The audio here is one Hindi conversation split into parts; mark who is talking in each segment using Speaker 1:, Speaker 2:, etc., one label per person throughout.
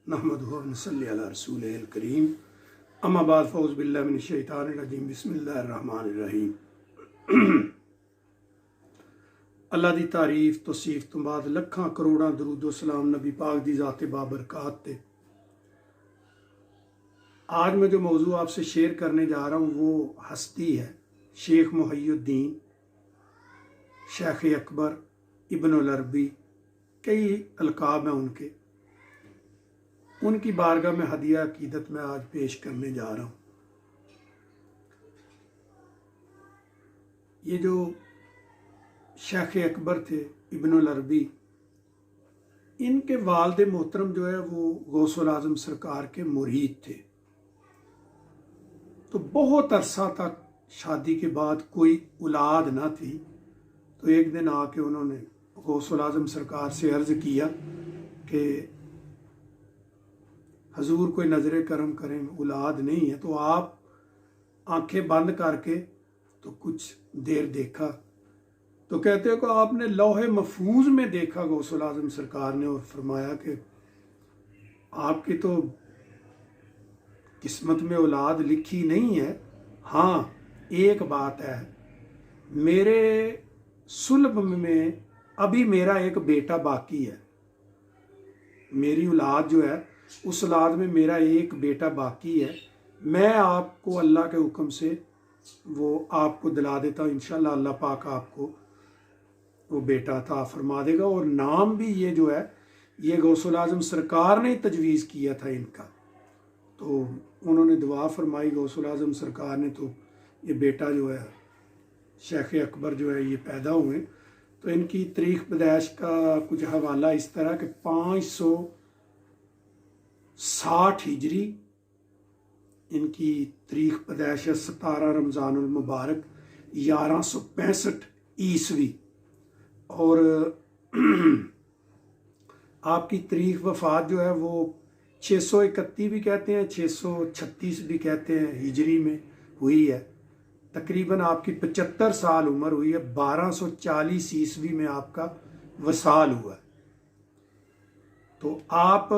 Speaker 1: नहमदुहु व नसल्ली अला रसूलिल करीम अम्मा बाद फ़ौज़ बिल्लाहि मिनश शैतानिर रजीम बिस्मिल्लाहिर रहमानिर रहीम। अल्लाह दी तारीफ तौसीफ तो बाद लखां करोड़ां दरूदो सलाम नबी पाक दी ज़ाते बाबरकात ते। आज मैं जो मौजू आपसे शेयर करने जा रहा हूँ वो हस्ती है शेख मुहय्यिद्दीन शेख अकबर इब्नुल अरबी, कई अलकाब हैं उनकी बारगाह में हदिया अकीदत में आज पेश करने जा रहा हूँ। ये जो शेख अकबर थे इब्नुल अरबी, इनके वालिद मोहतरम जो है वो गौसुल आज़म सरकार के मुरीद थे। तो बहुत अरसा तक शादी के बाद कोई औलाद ना थी। तो एक दिन आके उन्होंने गौसुल आज़म सरकार से अर्ज़ किया कि हजूर कोई नज़र करम करें, औलाद नहीं है। तो आप आंखें बंद करके तो कुछ देर देखा। तो कहते हैं कि आपने लौहे महफूज में देखा गौसुल आज़म सरकार ने, और फरमाया कि आपकी तो किस्मत में औलाद लिखी नहीं है। हाँ, एक बात है, मेरे सुल्ब में अभी मेरा एक बेटा बाकी है। मेरी औलाद जो है उस औलाद में मेरा एक बेटा बाकी है। मैं आपको अल्लाह के हुक्म से वो आपको दिला देता हूँ। इंशाअल्लाह अल्लाह पाक आपको वो बेटा अता फरमा देगा। और नाम भी ये जो है ये गौसुल आज़म सरकार ने तजवीज़ किया था इनका। तो उन्होंने दुआ फरमाई गौसुल आज़म सरकार ने, तो ये बेटा जो है शेख अकबर जो है ये पैदा हुए। तो इनकी तारीख़ पैदाइश का कुछ हवाला इस तरह कि 560 हिजरी इनकी तारीख़ पैदाइश है। 17 रमज़ानुल मुबारक 1165 ईस्वी। और आपकी तारीख़ वफ़ात जो है वो 631 भी कहते हैं, 636 भी कहते हैं हिजरी में हुई है। तकरीबन आपकी 75 साल उम्र हुई है। 1240 ईस्वी में आपका वसाल हुआ। तो आप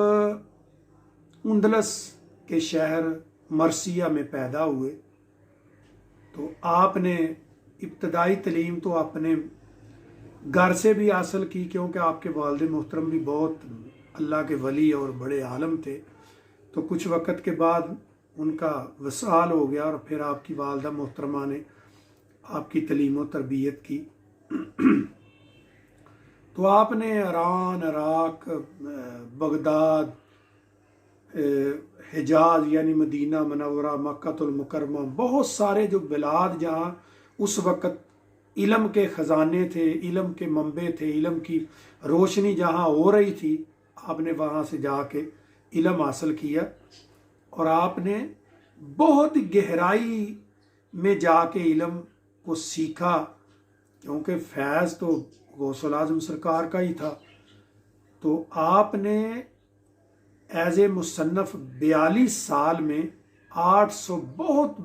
Speaker 1: उंदलस के शहर मरसिया में पैदा हुए। तो आपने इब्तदाई तलीम तो अपने घर से भी हासिल की, क्योंकि आपके वालिद मोहतरम भी बहुत अल्लाह के वली और बड़े आलम थे। तो कुछ वक़्त के बाद उनका वसाल हो गया और फिर आपकी वालदा मोहतरमा ने आपकी तलीम व तरबियत की। तो आपने ईरान, इराक, बगदाद, हिजाज यानी मदीना मनव्वरा, मक्कातुल मुकरमा, बहुत सारे जो बिलाद जहाँ उस वक़्त इल्म के ख़जाने थे, इल्म के मंबे थे, इल्म की रोशनी जहाँ हो रही थी, आपने वहाँ से जाके इल्म हासिल किया। और आपने बहुत गहराई में जाके इल्म को सीखा, क्योंकि फैज़ तो गौसुल आज़म सरकार का ही था। तो आपने एज़ ए मुसन्नफ़ 42 साल में 800 बहुत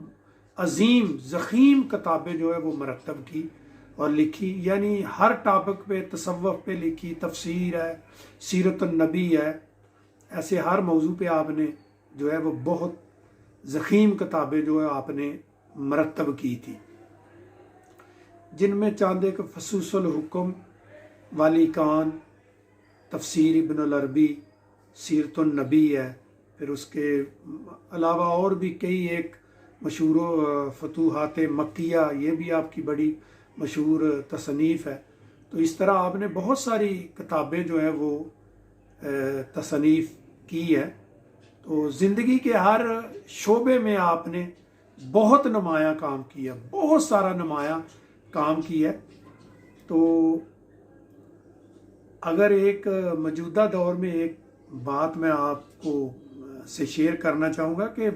Speaker 1: अजीम ज़ख़ीम किताबें जो है वो मरतब की और लिखी। यानी हर टॉपिक पे, तसव्वुफ़ पे लिखी, तफसीर है, सीरत नबी है, ऐसे हर मौजू पे आपने जो है वो बहुत ज़ख़ीम किताबें जो है आपने मरतब की थी, जिनमें चंद एक फसूसुल हुक्म, वाली कान, तफसीर इब्नुल अरबी, सीरतुन नबी है। फिर उसके अलावा और भी कई एक मशहूर फतूहात मक्किया, ये भी आपकी बड़ी मशहूर तसनीफ़ है। तो इस तरह आपने बहुत सारी किताबें जो है वो तसनीफ़ की है। तो ज़िंदगी के हर शोबे में आपने बहुत नुमाया काम किया, बहुत सारा नुमाया काम किया। तो अगर एक मौजूदा दौर में एक बात मैं आपको से शेयर करना चाहूँगा कि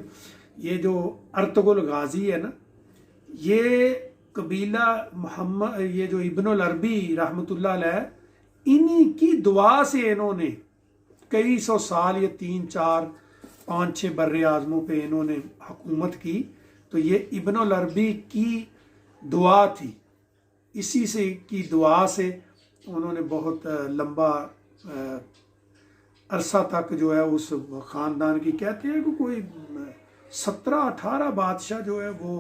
Speaker 1: ये जो अर्तुगरुल गाज़ी है ना, ये कबीला मोहम्मद, ये जो इब्नुल अरबी रहमतुल्लाह अलैह, इन्हीं की दुआ से इन्होंने कई सौ साल, ये 3, 4, 5, 6 बर्रे आज़मों पे इन्होंने हुकूमत की। तो ये इब्नुल अरबी की दुआ थी, इसी से की दुआ से उन्होंने बहुत लंबा अरसा तक जो है उस ख़ानदान की, कहते हैं कि कोई 17-18 बादशाह जो है वो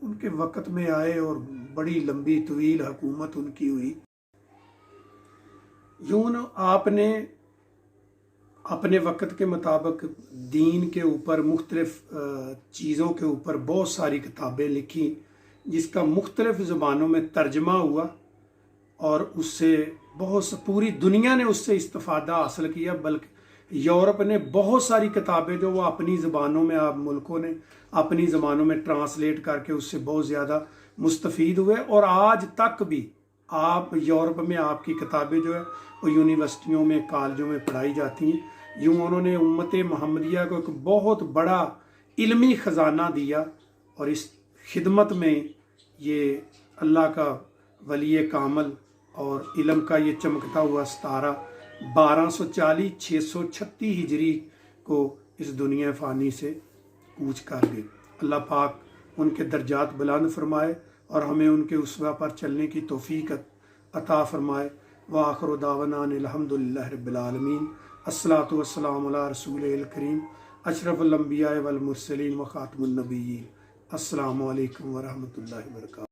Speaker 1: उनके वक़्त में आए और बड़ी लंबी तवील हुकूमत उनकी हुई। यूं आपने अपने वक़्त के मुताबिक दीन के ऊपर मुख्तलिफ चीज़ों के ऊपर बहुत सारी किताबें लिखी, जिसका मुख्तलिफ ज़बानों में तर्जमा हुआ और उससे पूरी दुनिया ने उससे इस्तिफ़ादा हासिल किया। बल्कि यूरोप ने बहुत सारी किताबें जो वो अपनी ज़बानों में, आप मुल्कों ने अपनी ज़बानों में ट्रांसलेट करके उससे बहुत ज़्यादा मुस्तफ़ीद हुए। और आज तक भी आप यूरोप में आपकी किताबें जो है वो यूनिवर्सिटियों में, कॉलेजों में पढ़ाई जाती हैं। यूँ उन्होंने उम्मत मोहम्मदिया को एक बहुत बड़ा इल्मी ख़जाना दिया और इस खिदमत में ये अल्लाह का वली कामल और इल्म का ये चमकता हुआ सितारा 1240-636 हिजरी को इस दुनिया फ़ानी से कूच कर गए। अल्लाह पाक उनके दर्जात बुलंद फरमाए और हमें उनके उसवा पर चलने की तौफीक अता फरमाए। व आखिर दावना अल्हम्दुलिल्लाह रब्बिल आलमीन। अस्सलातु वस्सलामु अला रसूलिल करीम अशरफुल अंबिया वल मुरसलीन व खातमुन नबिय्यीन। अस्सलामु अलैकुम व रहमतुल्लाहि व बरकातहू।